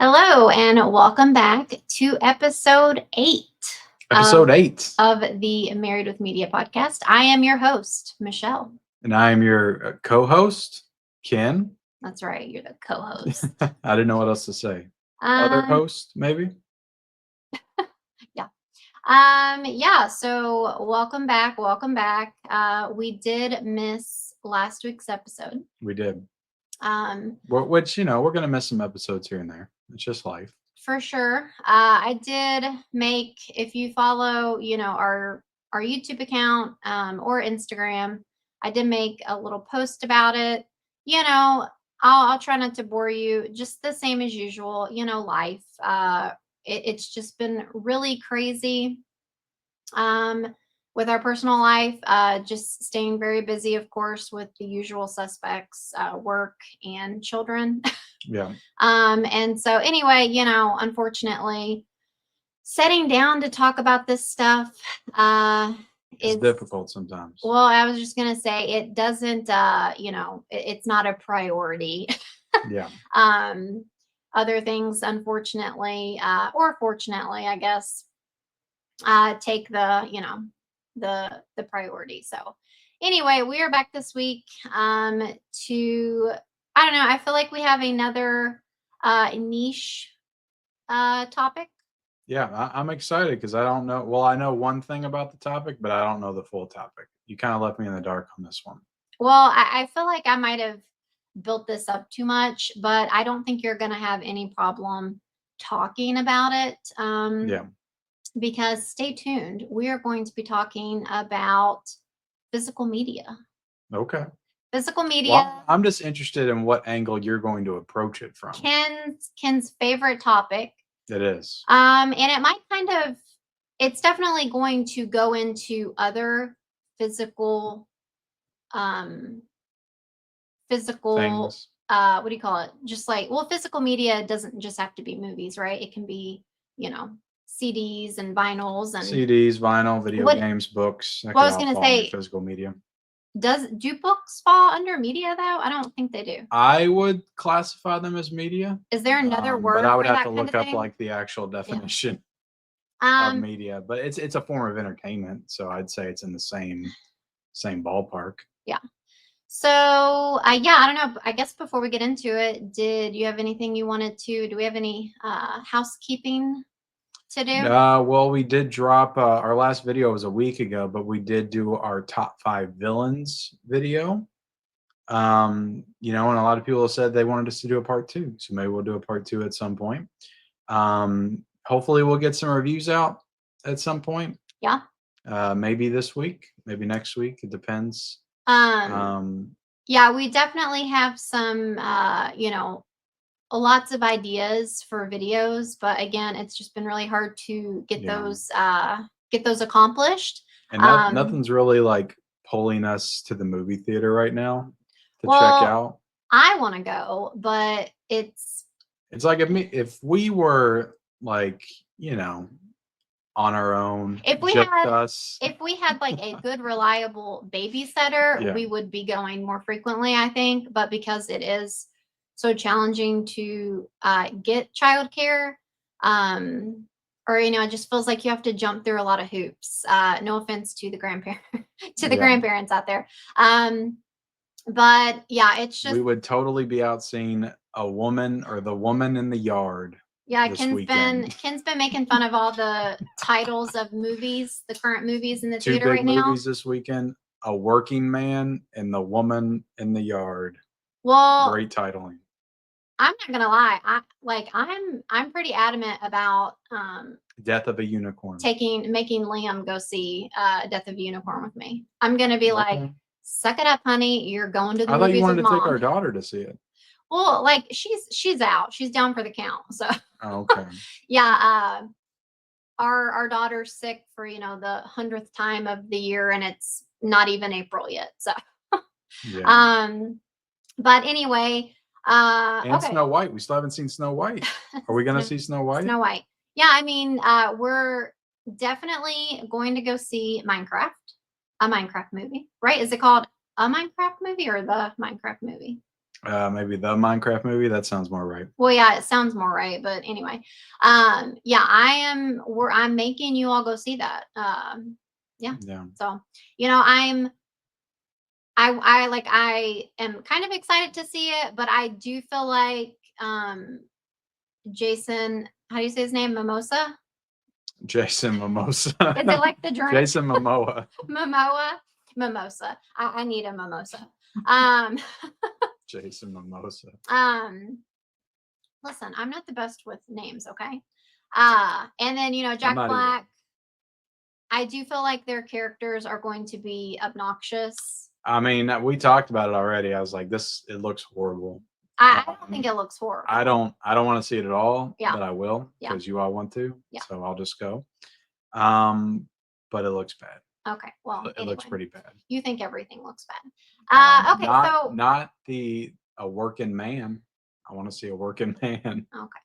Hello, and welcome back to episode 8 Episode 8. of the Married with Media podcast. I am your host, Michelle. And I am your co-host, Ken. That's right, you're the co host. I didn't know what else to say. Other host, maybe? Yeah. So welcome back. Welcome back. We did miss last week's episode. We did. Which, we're going to miss some episodes here and there. It's just life. For sure. I did make, if you follow, our YouTube account or Instagram, I did make a little post about it. I'll try not to bore you. Just the same as usual. Life. It's just been really crazy. With our personal life, just staying very busy, of course, with the usual suspects, work and children. Yeah. And so anyway, unfortunately, sitting down to talk about this stuff It's difficult sometimes. Well, I was just gonna say it doesn't it's not a priority. Yeah. Other things, unfortunately, or fortunately, I guess, take the priority. So anyway, we are back this week to I don't know, I feel like we have another niche topic. Yeah, I'm excited because I don't know. Well, I know one thing about the topic, but I don't know the full topic. You kind of left me in the dark on this one. Well, I feel like I might have built this up too much, but I don't think you're going to have any problem talking about it. Yeah. Because stay tuned. We are going to be talking about physical media. Okay. Physical media. Well, I'm just interested in what angle you're going to approach it from. Ken's favorite topic. It is. And it might it's definitely going to go into other physical Things. What do you call it? Just like, well, physical media doesn't just have to be movies, right? It can be, CDs and vinyls and CDs, vinyl, video games, books. Well, I was going to say physical media. Do books fall under media though? I don't think they do. I would classify them as media. Is there another word? But I would for have that to kind look of up thing? like the actual definition of media. But it's a form of entertainment, so I'd say it's in the same ballpark. Yeah. So I don't know. I guess before we get into it, did you have anything you wanted to? Do we have any housekeeping to do? Well, we did drop our last video was a week ago, but we did do our top 5 villains video. And a lot of people said they wanted us to do a part 2, so maybe we'll do a part 2 at some point. Hopefully we'll get some reviews out at some point. Yeah. Maybe this week, maybe next week. It depends. Yeah, we definitely have some lots of ideas for videos, but again, it's just been really hard to get those accomplished. And nothing's really like pulling us to the movie theater right now to check out. I want to go, but it's like if we were like, on our own, if we had like a good reliable babysitter, we would be going more frequently, I think. But because it is so challenging to get childcare, or it just feels like you have to jump through a lot of hoops. No offense to the grandparents out there. But yeah, it's just we would totally be out seeing a woman or the woman in the yard. Yeah, Ken's been making fun of all the titles of movies, the current movies in the theater right now. 2 big movies this weekend: A Working Man and The Woman in the Yard. Well, great titling. I'm not gonna lie, I'm pretty adamant about Death of a Unicorn. Making Liam go see Death of a Unicorn with me. I'm gonna be like, suck it up, honey. You're going to the movies. I thought you wanted to take our daughter to see it. Well, like she's out. She's down for the count. So okay. Yeah. Our daughter's sick for the 100th time of the year, and it's not even April yet. So yeah. But anyway, and okay. Snow White. We still haven't seen Snow White. Are we gonna see Snow White? Snow White. Yeah, I mean, we're definitely going to go see Minecraft, a Minecraft movie, right? Is it called a Minecraft movie or the Minecraft movie? Maybe the Minecraft movie. That sounds more right. Well, yeah, it sounds more right, but anyway, yeah, I'm making you all go see that. Yeah. Yeah. So, I am kind of excited to see it, but I do feel like Jason, how do you say his name? Mimosa? Jason Mimosa. Is it like the drink? Jason Momoa. Mimosa. I need a mimosa. Jason Mimosa. Listen, I'm not the best with names, okay? And then Jack Black. I do feel like their characters are going to be obnoxious. I mean, we talked about it already. I was like, it looks horrible. I don't think it looks horrible. I don't want to see it at all. Yeah. But I will because you all want to. Yeah. So I'll just go. But it looks bad. Okay. Well, it looks pretty bad. You think everything looks bad. Okay. Not a working man. I want to see a working man. Okay.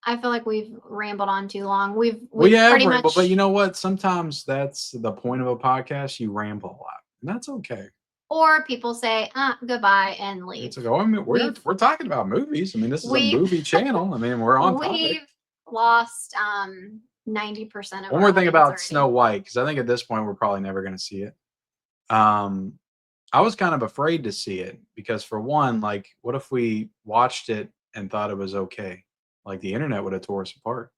I feel like we've rambled on too long. We've pretty much. But you know what? Sometimes that's the point of a podcast. You ramble a lot, and that's okay. Or people say goodbye and leave. It's like, I mean, we're talking about movies. I mean, this is a movie channel. I mean, we're on topic. We've lost 90% of. One more thing about Snow White, because I think at this point we're probably never going to see it. I was kind of afraid to see it because, for one, like, what if we watched it and thought it was okay? Like, the internet would have tore us apart.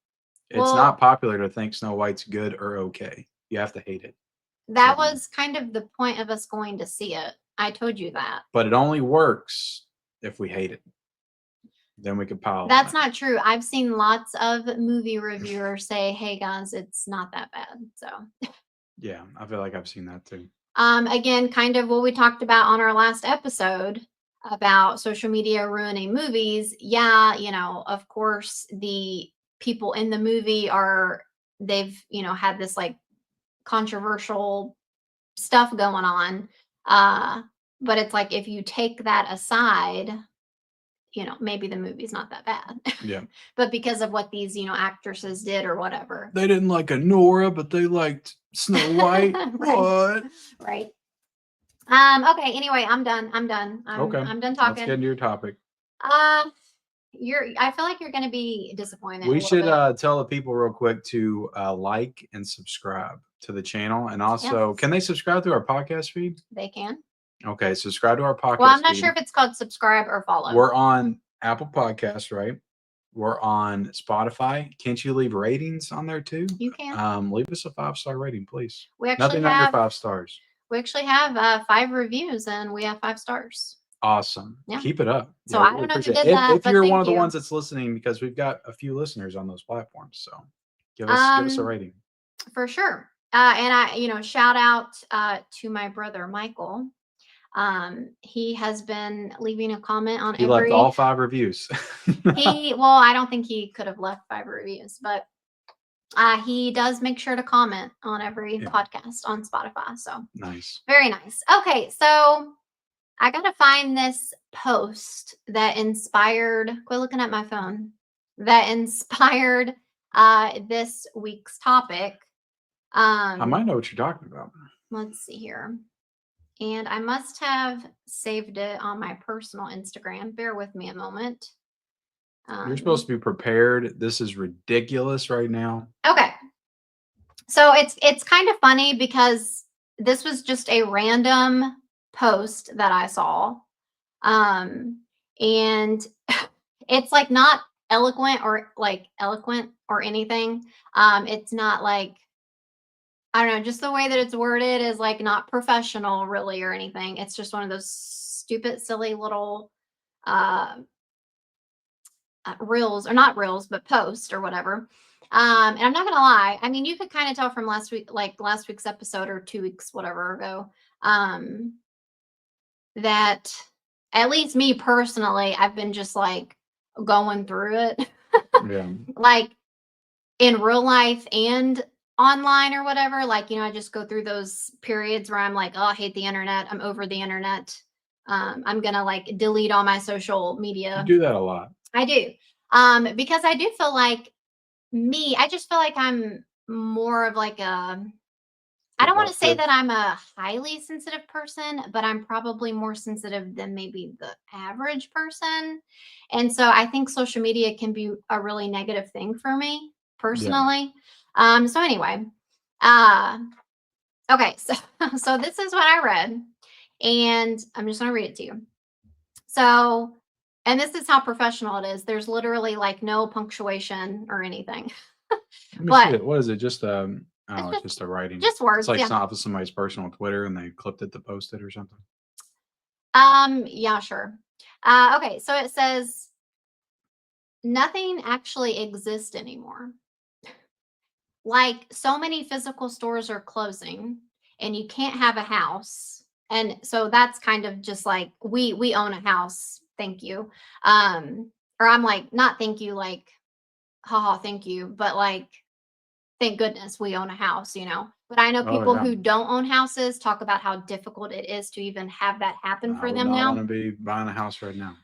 It's not popular to think Snow White's good or okay. You have to hate it. That was kind of the point of us going to see it. I told you that. But it only works if we hate it. Then we could pile. That's not true. I've seen lots of movie reviewers say, "Hey guys, it's not that bad." So. Yeah, I feel like I've seen that too. Again, kind of what we talked about on our last episode about social media ruining movies. Yeah, of course, the people in the movie they've had this like controversial stuff going on. But it's like, if you take that aside, maybe the movie's not that bad. Yeah. But because of what these, actresses did or whatever. They didn't like Nora, but they liked Snow White. Right. What? Right. Okay. Anyway, I'm done. I'm done talking. Let's get into your topic. I feel like you're going to be disappointed. We should tell the people real quick to like and subscribe to the channel, and also, can they subscribe to our podcast feed? They can. Okay, subscribe to our podcast. Well, I'm not sure if it's called subscribe or follow. We're on Apple Podcasts, right? We're on Spotify. Can't you leave ratings on there too? You can. Leave us a 5-star rating, please. We actually Nothing under 5 stars. We actually have 5 reviews, and we have 5 stars. Awesome. Yeah. Keep it up. So I don't know if you did that, if you're one of the ones that's listening, because we've got a few listeners on those platforms, so give us a rating. For sure. And I, shout out to my brother Michael. He has been leaving a comment on He left all 5 reviews. I don't think he could have left 5 reviews, but he does make sure to comment on every podcast on Spotify. So nice. Very nice. Okay, so I gotta find this post that inspired. Quit looking at my phone. That inspired this week's topic. I might know what you're talking about. Let's see here. And I must have saved it on my personal Instagram. Bear with me a moment. You're supposed to be prepared. This is ridiculous right now. Okay. So it's kind of funny because this was just a random post that I saw. And it's like not eloquent or anything. It's not like, I don't know, just the way that it's worded is like not professional really or anything. It's just one of those stupid, silly little reels, or not reels, but posts or whatever. And I'm not gonna lie, I mean, you could kind of tell from last week's episode or 2 weeks, whatever ago, that at least me personally, I've been just like going through it. Yeah. Like in real life and online or whatever. Like, I just go through those periods where I'm like, oh, I hate the internet. I'm over the internet. I'm gonna like delete all my social media. You do that a lot. I do. Because I do feel like I just feel like I'm more of like a I don't want to say that I'm a highly sensitive person, but I'm probably more sensitive than maybe the average person. And so I think social media can be a really negative thing for me personally. So anyway, uh, okay, so so this is what I read, and I'm just gonna read it to you. So, and this is how professional it is. There's literally like no punctuation or anything. Let me see But it. What is it? Just it's oh, it's just a writing. just It's words, like yeah. off of somebody's personal Twitter and they clipped it to post it or something. Yeah, sure. Okay, so it says nothing actually exists anymore. Like so many physical stores are closing and you can't have a house. And so that's kind of just like we own a house. Thank you. Or I'm like, not thank you, like, haha, thank you, but like thank goodness we own a house, you know. But I know Oh people yeah. who don't own houses talk about how difficult it is to even have that happen I for would them not now. want to be buying a house right now.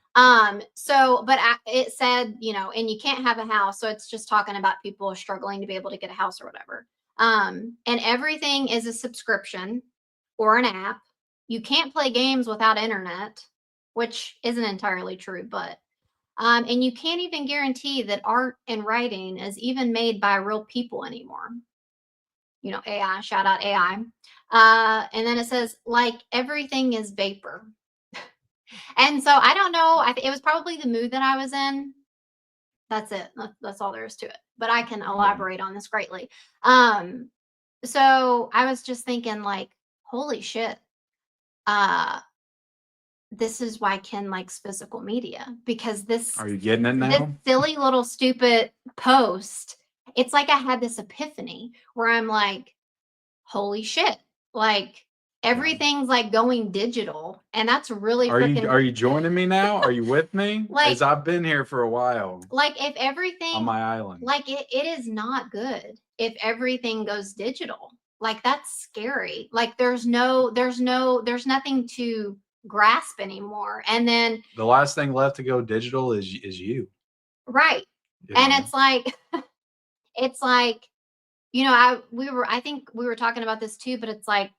So, but it said, you know, and you can't have a house. So it's just talking about people struggling to be able to get a house or whatever. And everything is a subscription or an app. You can't play games without internet, which isn't entirely true, but, and you can't even guarantee that art and writing is even made by real people anymore. You know, AI, shout out AI. And then it says, like, everything is vapor. And so I don't know. It was probably the mood that I was in. That's it. That's all there is to it. But I can Yeah. elaborate on this greatly. Um, so I was just thinking, like, holy shit. Uh, this is why Ken likes physical media because Are you getting it this now? silly little stupid post. It's like I had this epiphany where I'm like, holy shit, like Yeah. everything's like going digital, and that's really Are freaking you joining me now? Are you with me? like As I've been here for a while like if on everything my island. like it is not good if everything goes digital. Like that's scary. Like there's nothing to grasp anymore. And then The last thing left to go digital is you. right. You And know. it's like it's like, you know, I think we were talking about this too, but it's like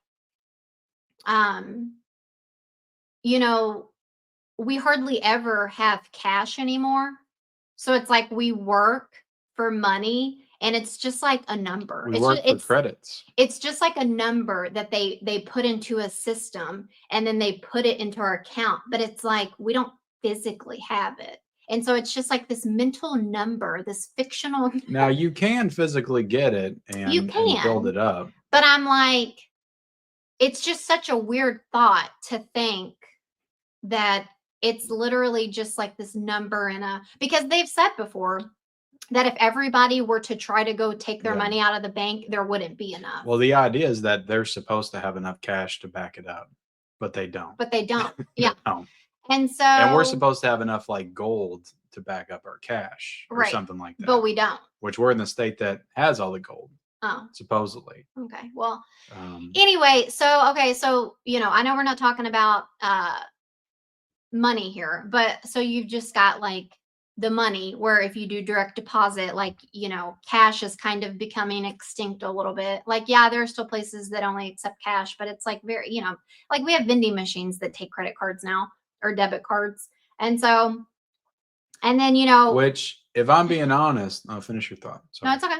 um, you know, we hardly ever have cash anymore. So it's like we work for money and it's just like a number. We work for credits. It's just like a number that they put into a system and then they put it into our account, but it's like we don't physically have it. And so it's just like this mental number, this fictional Now you can physically get it you and build can. it up. But I'm like it's just such a weird thought to think that it's literally just like this number in a because they've said before that if everybody were to try to go take their Yeah. money out of the bank, there wouldn't be enough. Well, the idea is that they're supposed to have enough cash to back it up, but they don't. But they don't. They Yeah. don't. And And we're so supposed to have enough like gold to back up our cash or right. something like that. But we don't. Which we're in the state that has all the gold, Oh, supposedly. okay. Well, Um, anyway, so okay, so you know, I know we're not talking about money here, but so you've just got like the money where if you do direct deposit, like, you know, cash is kind of becoming extinct a little bit. Like, yeah, there are still places that only accept cash, but it's like very, you know, like we have vending machines that take credit cards now or debit cards. And so, and then, you know, which, if I'm being honest, I'll finish your thought. no, Sorry. it's okay.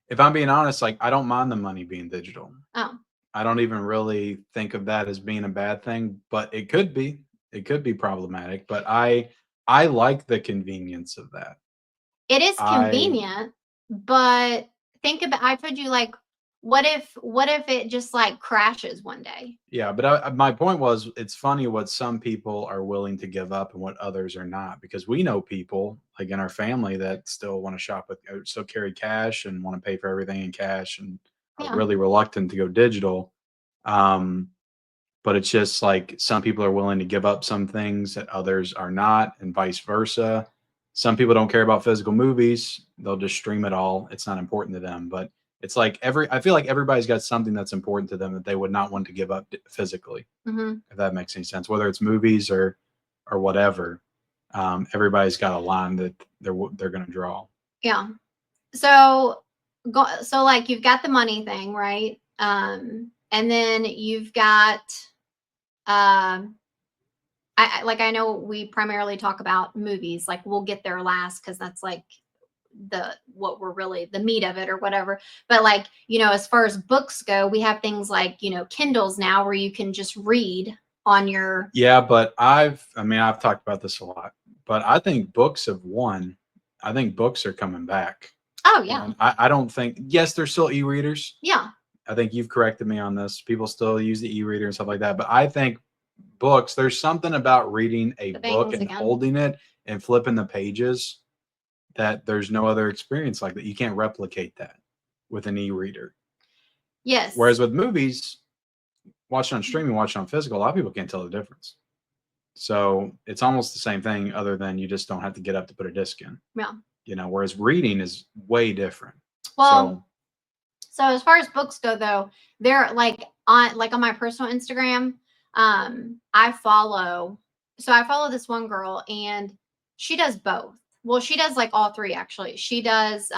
If I'm being honest, like I don't mind the money being digital. Oh, I don't even really think of that as being a bad thing, but it could be. It could be problematic, but I like the convenience of that. it is I convenient, but think about, I told you, like, what if it just like crashes one day? Yeah, but my point was, it's funny what some people are willing to give up and what others are not, because we know people like in our family that still want to shop with, still carry cash and want to pay for everything in cash and are Yeah. really reluctant to go digital. Um, but it's just like some people are willing to give up some things that others are not, and vice versa. Some people don't care about physical movies; they'll just stream it all. It's not important to them. But it's like I feel like everybody's got something that's important to them that they would not want to give up physically. Mm-hmm. If that makes any sense, whether it's movies or whatever, everybody's got a line that they're going to draw. Yeah. So so like you've got the money thing, right? And then you've got, I know we primarily talk about movies, like we'll get there last because that's like what we're really the meat of it or whatever. But like, as far as books go, we have things like, Kindles now where you can just read on your. Yeah, but I've talked about this a lot, but I think books have won. I think books are coming back. Oh yeah. And I don't think, yes, there's still e-readers. Yeah. I think you've corrected me on this. People still use the e-reader and stuff like that. But I think books, there's something about reading a book and holding it and flipping the pages that there's no other experience like that. You can't replicate that with an e-reader. Yes. Whereas with movies, watching on streaming, watching on physical, a lot of people can't tell the difference. So it's almost the same thing, other than you just don't have to get up to put a disc in. Yeah. Whereas reading is way different. Well, so as far as books go, though, they're like on my personal Instagram. I follow this one girl, and she does both. Well, she does like all three actually. She does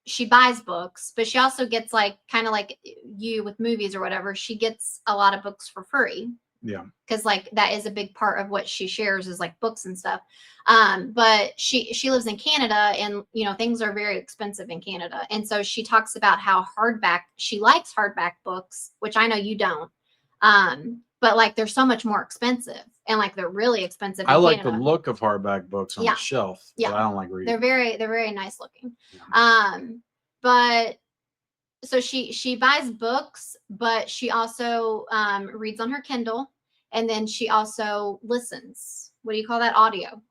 she buys books, but she also gets like kind of like you with movies or whatever. She gets a lot of books for free. Yeah. Because like that is a big part of what she shares is like books and stuff. But she lives in Canada, and things are very expensive in Canada. And so she talks about how she likes hardback books, which I know you don't. But like they're so much more expensive, and like they're really expensive in I like Canada. the look of hardback books on the shelf, but I don't like reading. They're very nice looking. Yeah. But so she buys books, but she also reads on her Kindle, and then she also listens. What do you call that? Audio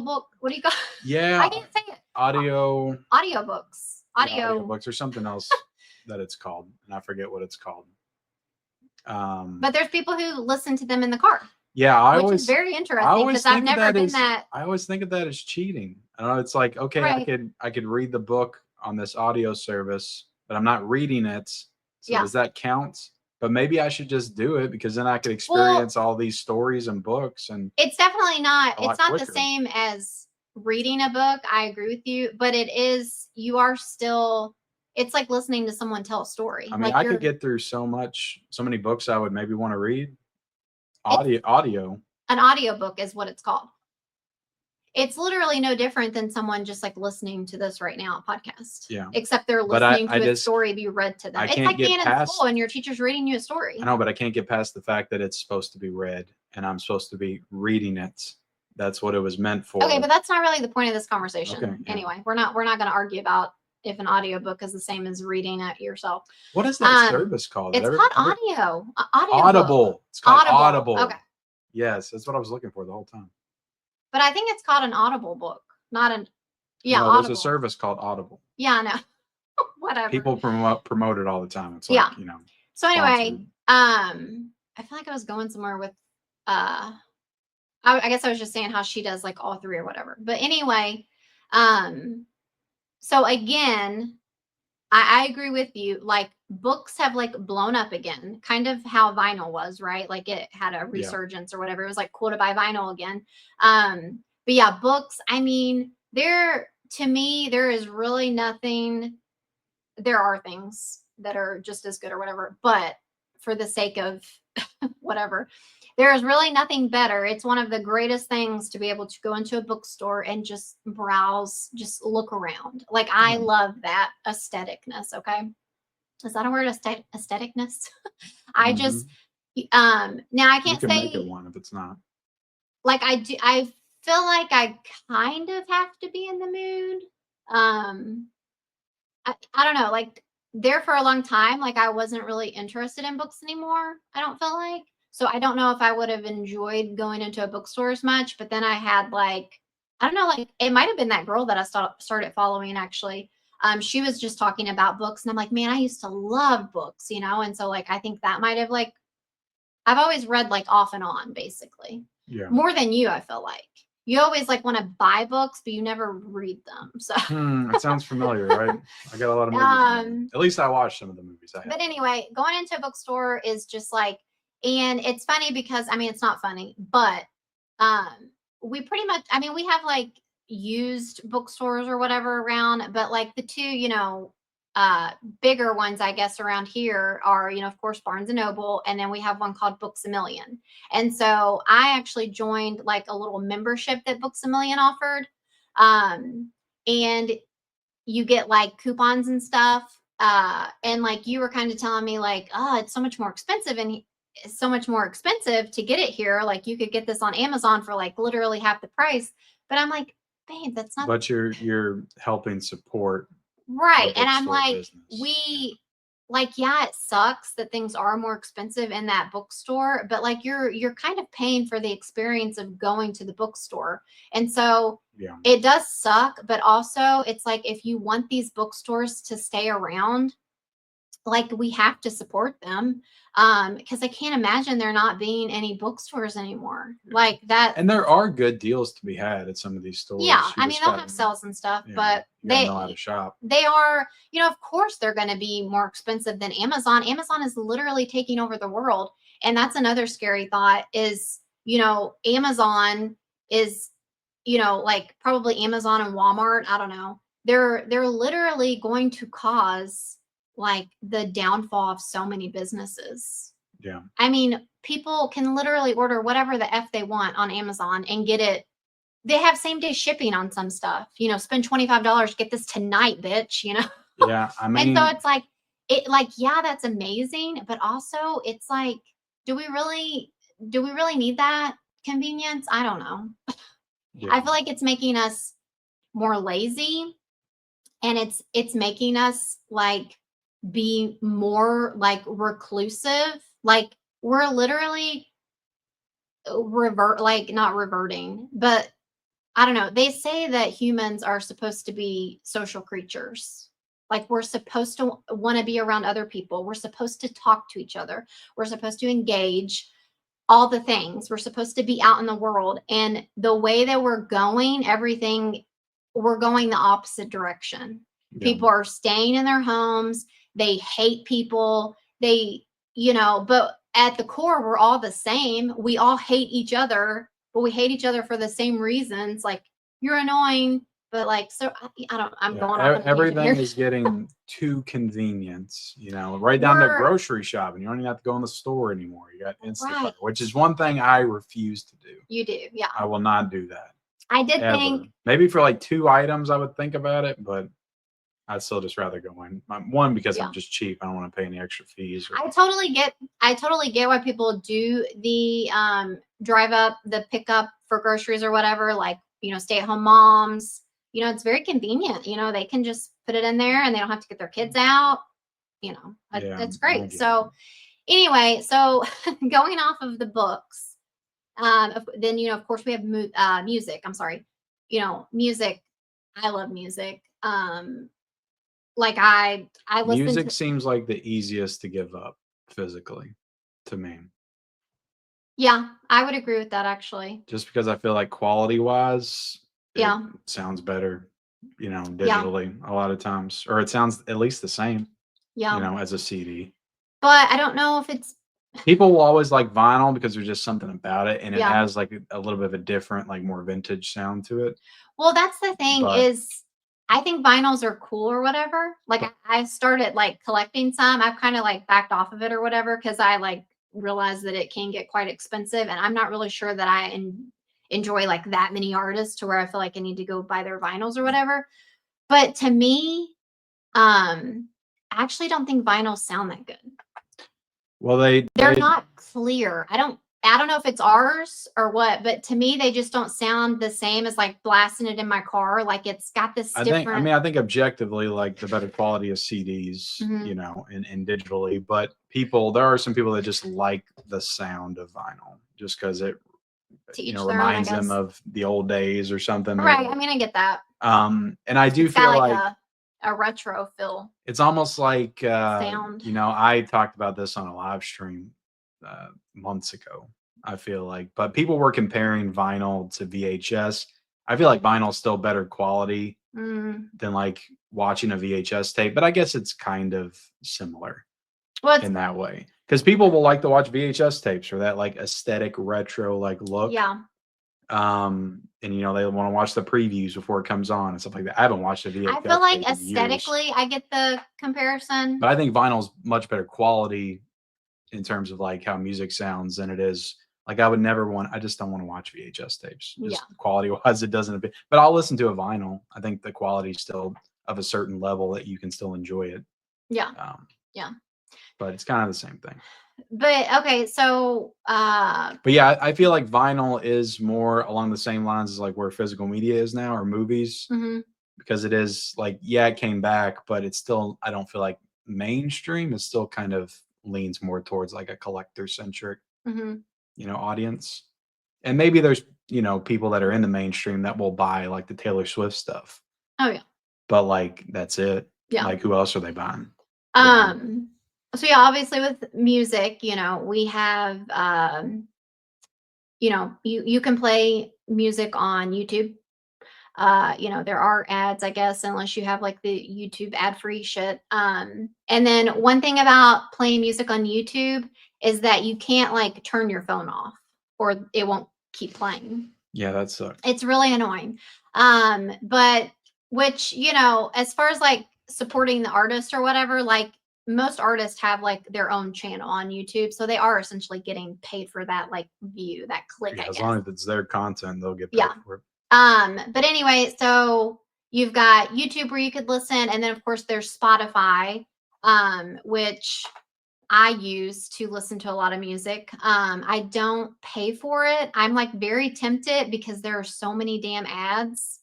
book. What do you call? Yeah, I can't say it. Audiobooks. Audiobooks or something else that it's called, and I forget what it's called. But there's people who listen to them in the car. Yeah, which is very interesting because I've never been that. I always think of that as cheating. I know it's like, okay, right. I could read the book on this audio service, but I'm not reading it. So does that count? But maybe I should just do it, because then I could experience all these stories and books. And it's definitely not. It's not the same as reading a book. I agree with you, but it is. You are still. It's like listening to someone tell a story. I mean, I could get through so many books I would maybe want to read. Audio. An audiobook is what it's called. It's literally no different than someone just like listening to this right now, a podcast. Yeah. Except they're listening to a story be read to them. It's like being in school and your teacher's reading you a story. I know, but I can't get past the fact that it's supposed to be read and I'm supposed to be reading it. That's what it was meant for. Okay, but that's not really the point of this conversation. Okay, yeah. Anyway, we're not going to argue about if an audiobook is the same as reading it yourself. What is that service called? It's called audio. Audible. It's called Audible. Okay. Yes, that's what I was looking for the whole time. But I think it's called an Audible book, not an. Yeah, no, there's a service called Audible. Yeah, I know. Whatever. People promote it all the time. It's like, So anyway, I feel like I was going somewhere with I guess I was just saying how she does like all three or whatever. But anyway, so again, I agree with you. Like books have like blown up again, kind of how vinyl was, right? Like it had a resurgence or whatever. It was like cool to buy vinyl again. But yeah, books, I mean, to me, there is really nothing. There are things that are just as good or whatever, but for the sake of whatever, there is really nothing better. It's one of the greatest things to be able to go into a bookstore and just browse, just look around. Like I love that aestheticness. Okay. Is that a word? Aestheticness? I just, now I can't say. You can make it one if it's not. Like I feel like I kind of have to be in the mood. I don't know, like there for a long time, like I wasn't really interested in books anymore. I don't feel like. So I don't know if I would have enjoyed going into a bookstore as much, but then I had like, I don't know, like it might've been that girl that I started following actually. She was just talking about books and I'm like, man, I used to love books, And so like, I think that might've like, I've always read like off and on basically. Yeah. More than you, I feel like. You always like want to buy books, but you never read them. So it sounds familiar, right? I got a lot of movies. At least I watched some of the movies I have. But anyway, going into a bookstore is just like, and it's funny because I mean it's not funny, but we pretty much, I mean, we have like used bookstores or whatever around, but like the two, bigger ones, I guess, around here are, of course, Barnes and Noble, and then we have one called Books a Million. And so I actually joined like a little membership that Books a Million offered, and you get like coupons and stuff. And like you were kind of telling me, like, oh, it's so much more expensive, and it's so much more expensive to get it here. Like you could get this on Amazon for like literally half the price. But I'm like, babe, that's not. But you're helping support. Right. And I'm bookstore like, business. yeah, it sucks that things are more expensive in that bookstore, but like you're kind of paying for the experience of going to the bookstore. And so Yeah. it does suck, but also it's like if you want these bookstores to stay around, like we have to support them, because I can't imagine there not being any bookstores anymore like that. And there are good deals to be had at some of these stores. Yeah, I mean, they'll have sales and stuff, but you gotta know how to shop. they are, of course they're going to be more expensive than Amazon. Amazon is literally taking over the world. And that's another scary thought is, Amazon is, like probably Amazon and Walmart, I don't know. They're literally going to cause like the downfall of so many businesses. Yeah. I mean, people can literally order whatever the F they want on Amazon and get it. They have same day shipping on some stuff, spend $25, get this tonight, bitch, Yeah. I mean, and so it's like, yeah, that's amazing. But also it's like, do we really need that convenience? I don't know. yeah. I feel like it's making us more lazy, and it's making us like be more like reclusive. Like we're literally not reverting, but I don't know. They say that humans are supposed to be social creatures. Like we're supposed to want to be around other people. We're supposed to talk to each other. We're supposed to engage, all the things. We're supposed to be out in the world. And the way that we're going, we're going the opposite direction. Yeah. People are staying in their homes. They hate people. But at the core, we're all the same. We all hate each other, but we hate each other for the same reasons. Like you're annoying, but like, so I don't, I'm going off on a tangent everything here. is getting too convenient, right down to grocery shopping. You don't even have to go in the store anymore. You got Instacart, Right. which is one thing I refuse to do. You do, yeah. I will not do that. I did ever. think Maybe for like 2 items I would think about it, but I'd still just rather go in. One, because I'm just cheap. I don't want to pay any extra fees. I totally get why people do the drive up, the pickup for groceries or whatever, like, stay at home moms. It's very convenient. They can just put it in there and they don't have to get their kids out. That's great. So anyway, so going off of the books, then, of course we have music. I'm sorry. Music. I love music. Like I listen music seems like the easiest to give up physically to me. Yeah, I would agree with that actually. Just because I feel like quality wise, it Yeah. sounds better, digitally a lot of times, or it sounds at least the same, as a CD. But I don't know if it's People will always like vinyl because there's just something about it, and it Yeah. has like a little bit of a different, like more vintage sound to it. Well, that's the thing But- is I think vinyls are cool or whatever. Like I started like collecting some. I've kind of like backed off of it or whatever because I like realized that it can get quite expensive, and I'm not really sure that I enjoy like that many artists to where I feel like I need to go buy their vinyls or whatever. But to me, I actually don't think vinyls sound that good. Well, they're not clear. I don't know if it's ours or what, but to me, they just don't sound the same as like blasting it in my car. Like it's got this different. I think objectively, like the better quality of CDs, and digitally, but there are some people that just like the sound of vinyl just because it, reminds them of the old days or something. Right. I mean, I get that. And I do feel like a retro feel. It's almost like, sound. I talked about this on a live stream months ago, I feel like, but people were comparing vinyl to VHS. I feel like vinyl's still better quality than like watching a VHS tape, but I guess it's kind of similar in that way. Because people will like to watch VHS tapes for that like aesthetic retro like look. Yeah. And they want to watch the previews before it comes on and stuff like that. I haven't watched a I VHS feel like tape in years, aesthetically, I get the comparison. but I think vinyl's much better quality in terms of like how music sounds than it is. Like I just don't want to watch VHS tapes. Yeah. Just quality wise, it doesn't. But I'll listen to a vinyl. I think the quality's still of a certain level that you can still enjoy it. Yeah. Um, Yeah. but it's kind of the same thing. But okay, so But yeah, I feel like vinyl is more along the same lines as like where physical media is now or movies, because it is like, yeah, it came back, but it's still, I don't feel like mainstream. It still kind of leans more towards like a collector centric, audience. And maybe there's, people that are in the mainstream that will buy like the Taylor Swift stuff. Oh yeah. But like, that's it. Yeah. Like, who else are they buying? So yeah, obviously with music, we have, you can play music on YouTube. There are ads, I guess, unless you have like the YouTube ad-free shit. And then one thing about playing music on YouTube is that you can't like turn your phone off or it won't keep playing. Yeah, that sucks. It's really annoying. But which, as far as like supporting the artist or whatever, like most artists have like their own channel on YouTube. So they are essentially getting paid for that like view, that click, Yeah, I as guess. long as it's their content, they'll get paid for it. But anyway, so you've got YouTube where you could listen, and then of course there's Spotify, which I use to listen to a lot of music. I don't pay for it. I'm like very tempted because there are so many damn ads.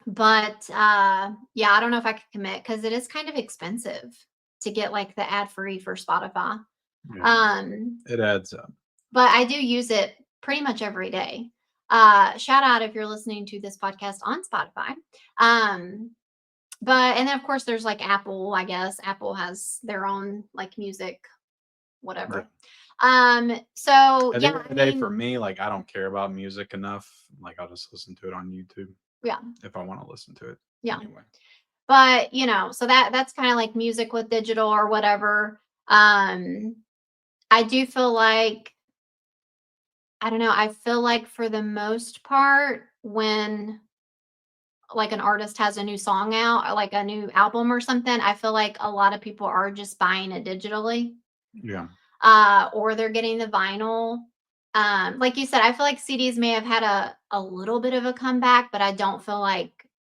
But yeah, I don't know if I could commit because it is kind of expensive to get like the ad free for Spotify. Yeah, it adds up. But I do use it pretty much every day. Shout out if you're listening to this podcast on Spotify. But and then of course there's like Apple, I guess. Apple has their own like music, whatever. So At the yeah, end of the day, for me, like I don't care about music enough. Like I'll just listen to it on YouTube. Yeah. If I want to listen to it. Yeah. Anyway. But so that's kind of like music with digital or whatever. I do feel like I don't know, I feel like for the most part when like an artist has a new song out or like a new album or something, I feel like a lot of people are just buying it digitally. Yeah. Or they're getting the vinyl. Like you said, I feel like CDs may have had a little bit of a comeback, but I don't feel like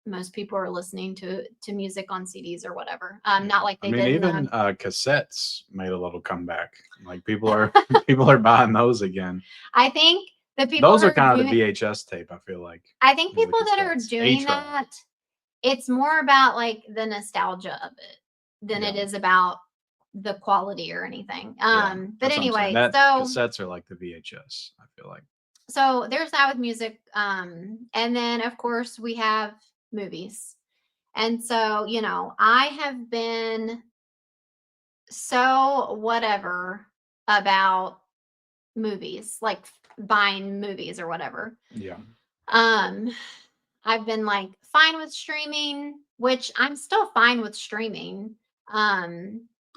most people are listening to music on CDs or whatever. Not like they did. Even cassettes made a little comeback. Like people are people are buying those again. I think the people those are kind of the VHS tape. I feel like. I think people that are doing that, it's more about like the nostalgia of it than it is about the quality or anything. But anyway, so cassettes are like the VHS, I feel like. So there's that with music. And then of course we have movies. And so, I have been so whatever about movies, like buying movies or whatever. Yeah. I've been like fine with streaming, which I'm still fine with streaming.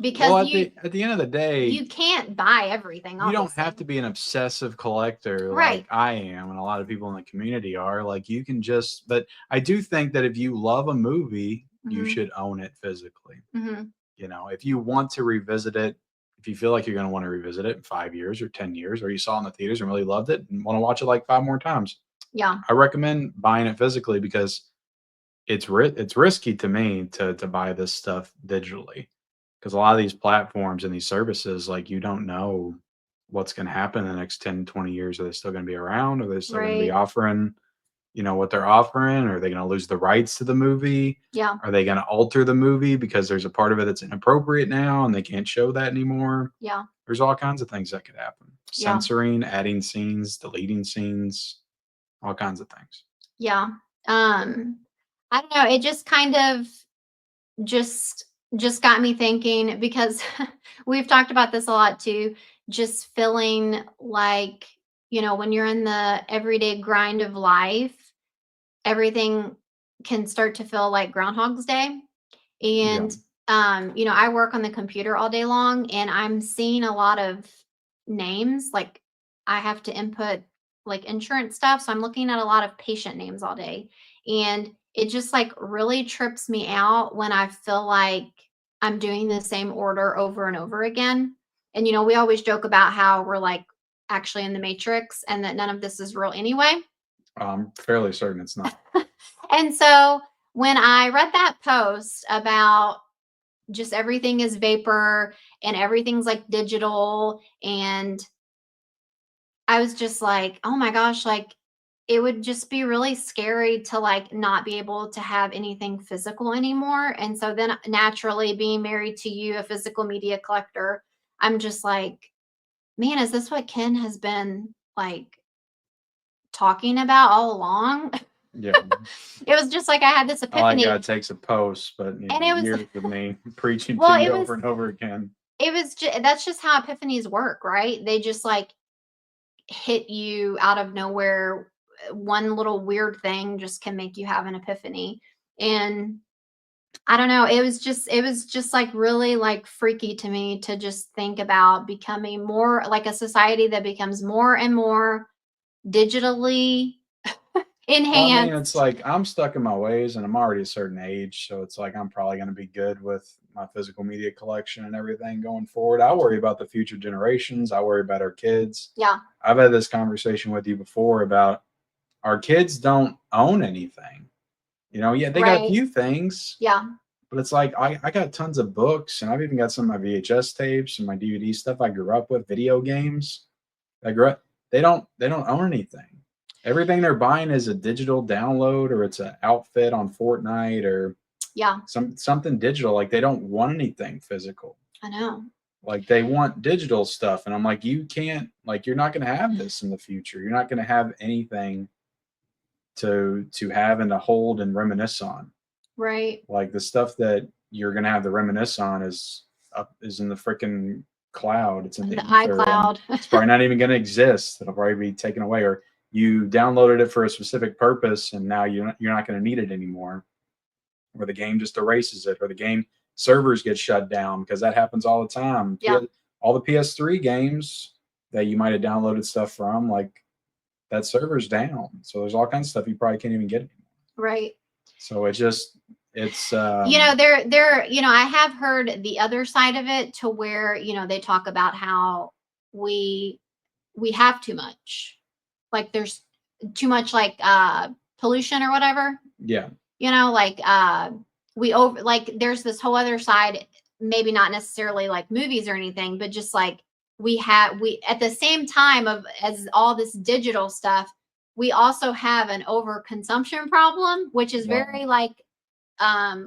Because at the end of the day, you can't buy everything. You don't have to be an obsessive collector like I am, and a lot of people in the community are. Like you can just, but I do think that if you love a movie, you should own it physically. If you want to revisit it, if you feel like you're going to want to revisit it in 5 years or 10 years, or you saw it in the theaters and really loved it and want to watch it like 5 more times, I recommend buying it physically because it's risky to me to buy this stuff digitally. Because a lot of these platforms and these services, like you don't know what's going to happen in the next 10, 20 years. Are they still going to be around? Are they still going to be offering, what they're offering? Are they going to lose the rights to the movie? Yeah. Are they going to alter the movie because there's a part of it that's inappropriate now and they can't show that anymore? Yeah. There's all kinds of things that could happen. Censoring, adding scenes, deleting scenes, all kinds of things. Yeah. I don't know. It just kind of just got me thinking because we've talked about this a lot too, just feeling like, when you're in the everyday grind of life, everything can start to feel like Groundhog's Day. And, I work on the computer all day long and I'm seeing a lot of names. Like I have to input like insurance stuff. So I'm looking at a lot of patient names all day. And it just like really trips me out when I feel like I'm doing the same order over and over again. And, we always joke about how we're like actually in the matrix and that none of this is real anyway. I'm fairly certain it's not. And so when I read that post about just everything is vapor and everything's like digital, and I was just like, oh my gosh, like it would just be really scary to like not be able to have anything physical anymore. And so then naturally being married to you, a physical media collector, I'm just like, man, is this what Ken has been like talking about all along? Yeah. It was just like I had this I like epiphany. God takes a post, but And it was years of me preaching well, to you over and over again. that's just how epiphanies work, right? They just like hit you out of nowhere. One little weird thing just can make you have an epiphany. And I don't know, it was just like really like freaky to me to just think about becoming more like a society that becomes more and more digitally Well, I mean, it's enhanced. like I'm stuck in my ways and I'm already a certain age. So it's like I'm probably going to be good with my physical media collection and everything going forward. I worry about the future generations. I worry about our kids. Yeah, I've had this conversation with you before about our kids don't own anything. Yeah, they got a right. few things, Yeah, but it's like I got tons of books and I've even got some of my VHS tapes and my DVD stuff I grew up with, video games. I grew up, they don't own anything. Everything they're buying is a digital download or it's an outfit on Fortnite or yeah, something digital. Like they don't want anything physical. I know. Like they want digital stuff. And I'm like, you can't, like, you're not gonna have this in the future. You're not gonna have anything to have and to hold and reminisce on. Right. Like the stuff that you're gonna have to reminisce on is in the freaking cloud. It's in The the ether, and iCloud. it's probably not even gonna exist. It'll probably be taken away, or you downloaded it for a specific purpose, and now you're not gonna need it anymore. Or the game just erases it, or the game servers get shut down because that happens all the time. Yeah, All the PS3 games that you might have downloaded stuff from, like that server's down. So there's all kinds of stuff you probably can't even get anymore. right. So it's I have heard the other side of it to where, they talk about how we we have too much. Like there's too much like pollution or whatever. yeah. Like we over like there's this whole other side, maybe not necessarily like movies or anything, but just like we at the same time of as all this digital stuff, we also have an overconsumption problem, which is Well, very like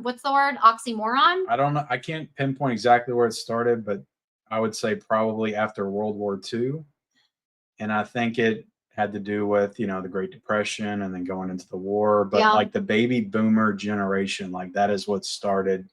what's the word? Oxymoron. I don't know. I can't pinpoint exactly where it started, but I would say probably after World War II. And I think it had to do with, the Great Depression and then going into the war. But Yeah. like the baby boomer generation, like that is what started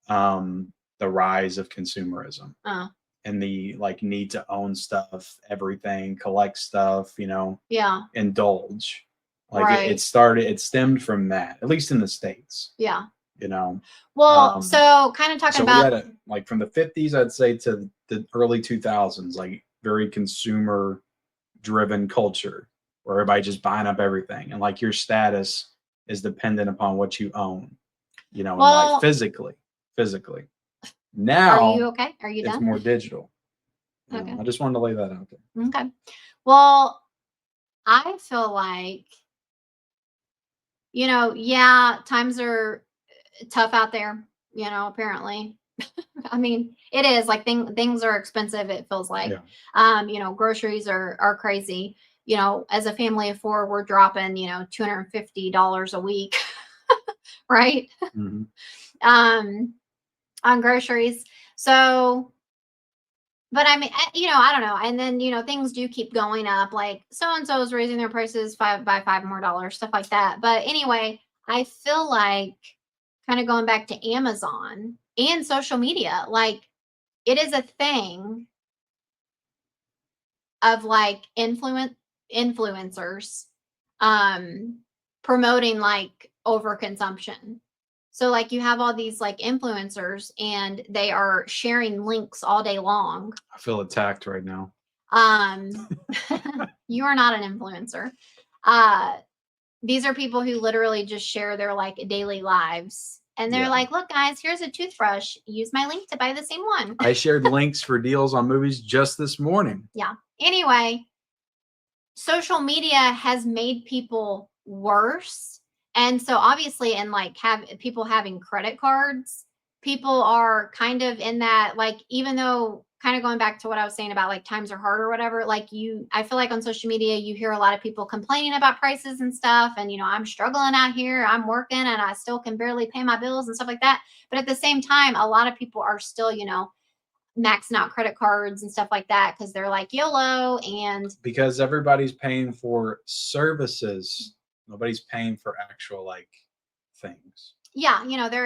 the rise of consumerism Uh, and the like need to own stuff, everything, collect stuff, yeah. indulge. Like it Right. started, it stemmed from that, at least in the States, Yeah. you know. Well, Um, so kind of talking so we about had a like from the 50s, I'd say, to the early 2000s, like very consumer driven culture where everybody just buying up everything and like your status is dependent upon what you own, and like well, physically. are you Now okay? Are you it's done? more digital. Okay. I just wanted to lay that out there. Okay. Well, I feel like, yeah, times are tough out there, apparently. I mean, it is like things are expensive, it feels like. Yeah. Groceries are crazy. As a family of four, we're dropping, $250 a week, right? Hmm. Um, on groceries. So, but I mean, I don't know. And then, things do keep going up. Like so and so is raising their prices by $5 more, stuff like that. But anyway, I feel like kind of going back to Amazon and social media, like it is a thing of like influencers um promoting like overconsumption. So like you have all these like influencers and they are sharing links all day long. I feel attacked right now. You are not an influencer. These are people who literally just share their like daily lives. And they're like, look, guys, here's a toothbrush. Use my link to buy the same one. I shared links for deals on movies just this morning. Yeah. Anyway, social media has made people worse. And so obviously, and like people having credit cards, people are kind of in that, like, even though kind of going back to what I was saying about like times are hard or whatever, like I feel like on social media, you hear a lot of people complaining about prices and stuff. And, I'm struggling out here, I'm working and I still can barely pay my bills and stuff like that. But at the same time, a lot of people are still, maxing out credit cards and stuff like that because they're like YOLO. And because everybody's paying for services, nobody's paying for actual like things. Yeah,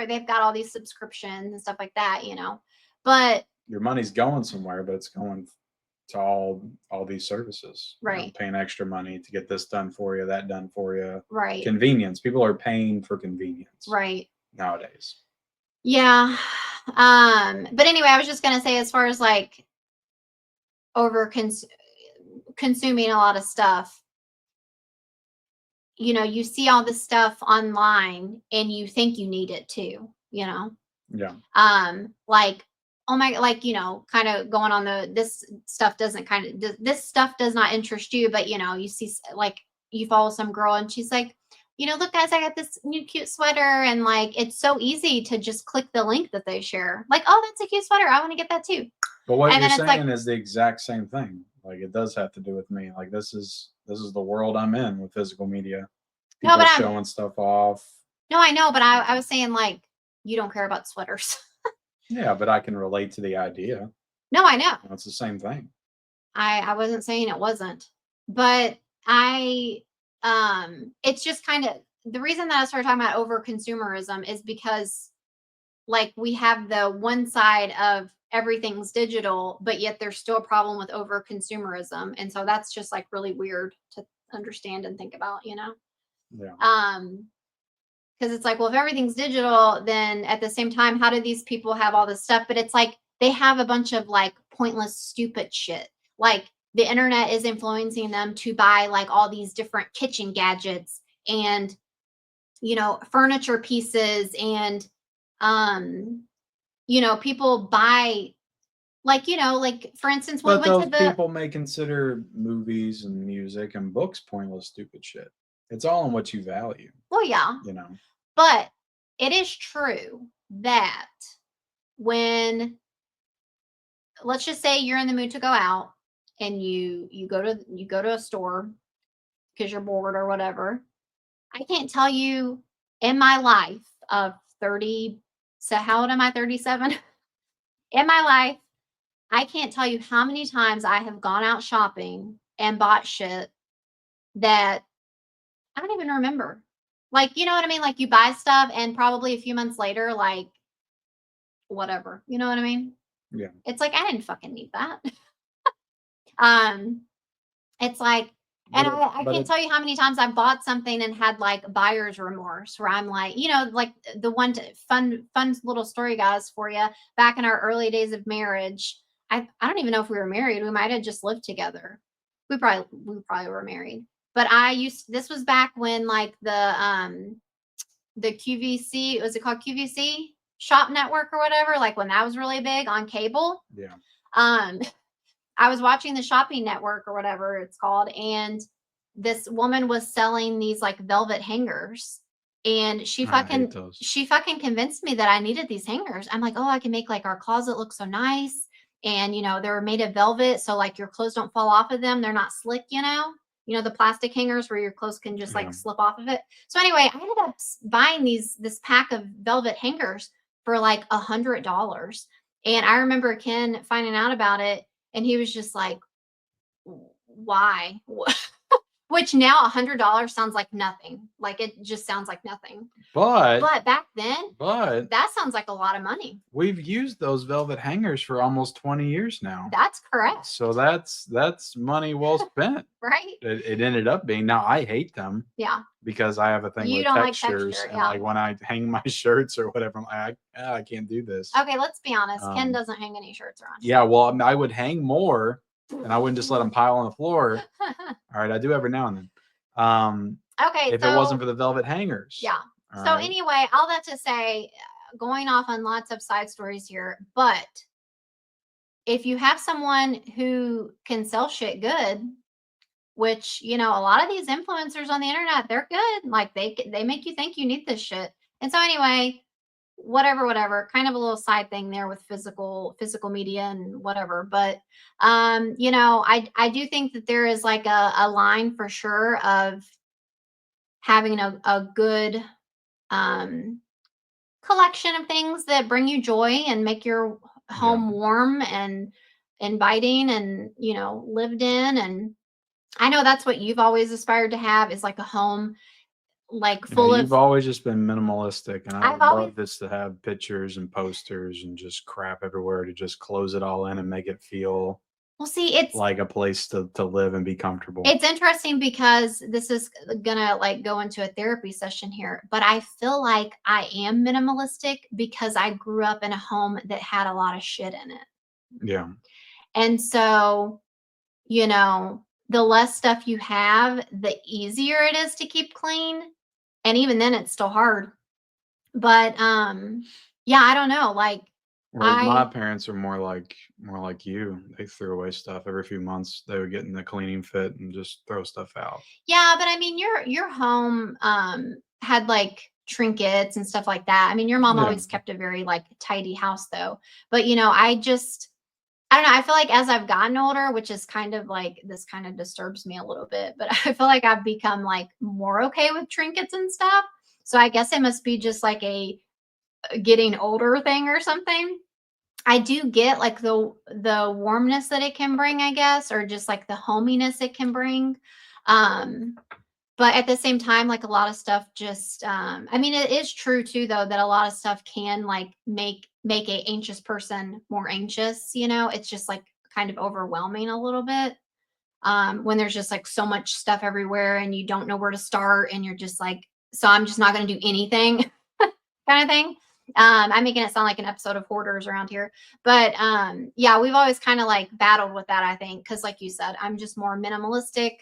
they've got all these subscriptions and stuff like that, but your money's going somewhere, but it's going to all these services, right? Paying extra money to get this done for you, that done for you, right? Convenience. People are paying for convenience, right? Nowadays. Yeah. But anyway, I was just gonna say, as far as like consuming a lot of stuff, you see all this stuff online and you think you need it too, Yeah. Like, oh my, like, kind of going on this stuff this stuff does not interest you, but you see, like, you follow some girl and she's like, look, guys, I got this new cute sweater. And like, it's so easy to just click the link that they share. Like, oh, that's a cute sweater, I want to get that too. But what you're saying is the exact same thing. Like, it does have to do with me. Like, this is the world I'm in with physical media. People showing stuff off. No, I know, but I was saying, like, you don't care about sweaters. Yeah, but I can relate to the idea. No, I know. It's the same thing. I wasn't saying it wasn't, but it's just kind of the reason that I started talking about over consumerism is because, like, we have the one side of everything's digital, but yet there's still a problem with over consumerism. And so that's just like really weird to understand and think about, Yeah. Because it's like, well, if everything's digital, then at the same time, how do these people have all this stuff? But it's like they have a bunch of like pointless, stupid shit. Like, the internet is influencing them to buy like all these different kitchen gadgets and, furniture pieces. And, people buy, like, like, for instance, but those people may consider movies and music and books pointless, stupid shit. It's all in what you value. Well, yeah. But it is true that when, let's just say you're in the mood to go out and you go to a store because you're bored or whatever. I can't tell you in my life of 30, so how old am I? 37? In my life, I can't tell you how many times I have gone out shopping and bought shit that I don't even remember. Like, you know what I mean? Like, you buy stuff and probably a few months later, like, whatever. You know what I mean? Yeah. It's like, I didn't fucking need that. It's like, and I can't tell you how many times I bought something and had like buyer's remorse, where I'm like, like the fun little story, guys, for you. Back in our early days of marriage, I don't even know if we were married. We might have just lived together. We probably were married. But this was back when like the QVC, was it called QVC Shop Network or whatever? Like when that was really big on cable. Yeah. I was watching the Shopping Network or whatever it's called, and this woman was selling these like velvet hangers, and she fucking convinced me that I needed these hangers. I'm like, oh, I can make like our closet look so nice, and they're made of velvet, so like your clothes don't fall off of them. They're not slick, the plastic hangers where your clothes can just like slip off of it. So anyway, I ended up buying this pack of velvet hangers for like $100, and I remember Ken finding out about it. And he was just like, why? Which now $100 sounds like nothing. Like, it just sounds like nothing. But back then, that sounds like a lot of money. We've used those velvet hangers for almost 20 years now. That's correct. So that's money well spent. Right. It ended up being. Now I hate them. Yeah. Because I have a thing with textures, and like when I hang my shirts or whatever, I'm like, I can't do this. Okay, let's be honest. Ken doesn't hang any shirts around. Yeah, well, I would hang more and I wouldn't just let them pile on the floor. All right, I do every now and then. Okay, if it wasn't for the velvet hangers. Yeah. All so right. anyway, all that to say, going off on lots of side stories here, but if you have someone who can sell shit good, which, a lot of these influencers on the internet, they're good. Like they make you think you need this shit. And so anyway, whatever, kind of a little side thing there with physical media and whatever. But I do think that there is like a line for sure of having a good um collection of things that bring you joy and make your home warm and inviting and lived in. And I know that's what you've always aspired to have, is like a home like full you've of always just been minimalistic, and I I've would always love this to have pictures and posters and just crap everywhere to just close it all in and make it feel well see it's like a place to live and be comfortable. it's interesting because this is gonna like go into a therapy session here, but I feel like I am minimalistic because I grew up in a home that had a lot of shit in it. Yeah. And so, the less stuff you have, the easier it is to keep clean. And even then it's still hard. But yeah, I don't know. Like Whereas my I parents are more like you. They threw away stuff every few months. They would get in the cleaning fit and just throw stuff out. yeah, but I mean your home had like trinkets and stuff like that. I mean, your mom Yeah. always kept a very like tidy house though. But I don't know. I feel like as I've gotten older, which is kind of like this kind of disturbs me a little bit, but I feel like I've become like more okay with trinkets and stuff. So I guess it must be just like a getting older thing or something. I do get like the warmness that it can bring, I guess, or just like the hominess it can bring. Um, but at the same time, like a lot of stuff just I mean, it is true too though that a lot of stuff can like make a anxious person more anxious. It's just like kind of overwhelming a little bit when there's just like so much stuff everywhere and you don't know where to start and you're just like, so I'm just not going to do anything kind of thing. I'm making it sound like an episode of Hoarders around here, but yeah, we've always kind of like battled with that, I think, because like you said, I'm just more minimalistic,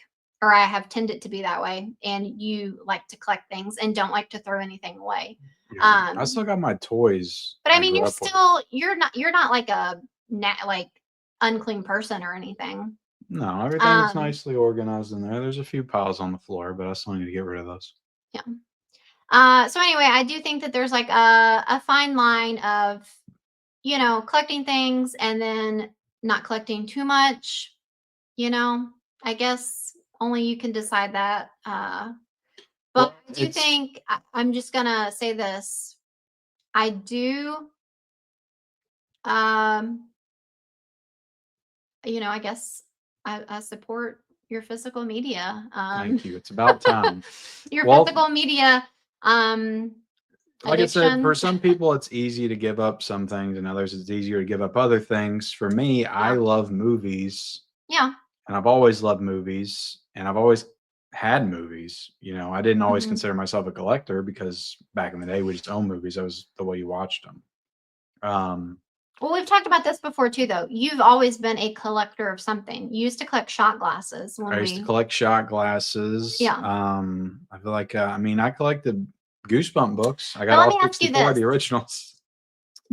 or I have tended to be that way, and you like to collect things and don't like to throw anything away. Yeah. I still got my toys. But I I mean, grew up with. you're not like a like unclean person or anything. No, everything's Um, nicely organized in there. There's a few piles on the floor, but I still need to get rid of those. yeah. So anyway, I do think that there's like a fine line of, collecting things and then not collecting too much, I guess only you can decide that. But Well, I do think I'm just gonna say this. I do, um, I guess I support your physical media. Thank you. It's about time. Your Well, physical media um like I said, for addiction. some people, it's easy to give up some things, and others, it's easier to give up other things. For me, I Yeah. love movies, Yeah. and I've always loved movies, and I've always had movies. I didn't always Mhm. consider myself a collector because back in the day, we just owned movies. That was the way you watched them. Well, we've talked about this before too, though. You've always been a collector of something. You used to collect shot glasses when I used to we, collect shot glasses. yeah. I feel like, I collected Goosebump books. I got Now, let all me ask you 64 of this. the originals.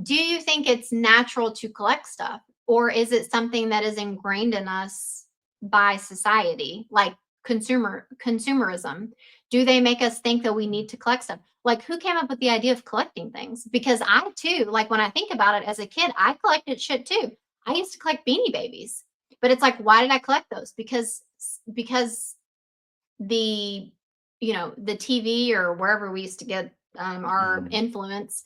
Do you think it's natural to collect stuff, or is it something that is ingrained in us by society, like consumerism? Do they make us think that we need to collect stuff? Like, who came up with the idea of collecting things? Because I too, like when I think about it as a kid, I collected shit too. I used to collect Beanie Babies, but it's like, why did I collect those? Because the the TV or wherever we used to get our Mhm. influence,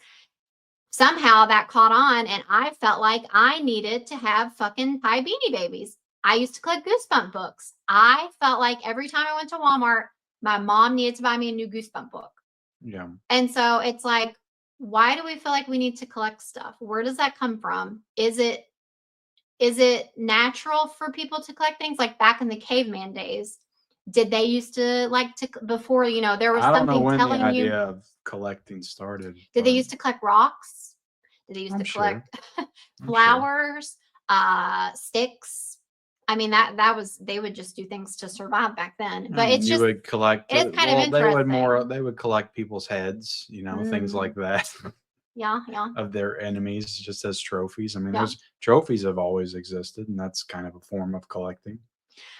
somehow that caught on and I felt like I needed to have fucking Thai Beanie Babies. I used to collect Goosebump books. I felt like every time I went to Walmart, my mom needed to buy me a new Goosebump book. Yeah. And so it's like, why do we feel like we need to collect stuff? Where does that come from? Is it natural for people to collect things like back in the caveman days? Did they used to like to before, there was I don't know something when the telling you, idea of collecting started, did they but used to collect rocks? Did they used I'm to sure. collect I'm sure. flowers, sticks? I mean, they would just do things to survive back then. But it's You just, would collect. it is kind of interesting. They would collect people's heads, things like that. Yeah, yeah, Of their enemies just as trophies. I mean, yeah. there's trophies have always existed, and that's kind of a form of collecting.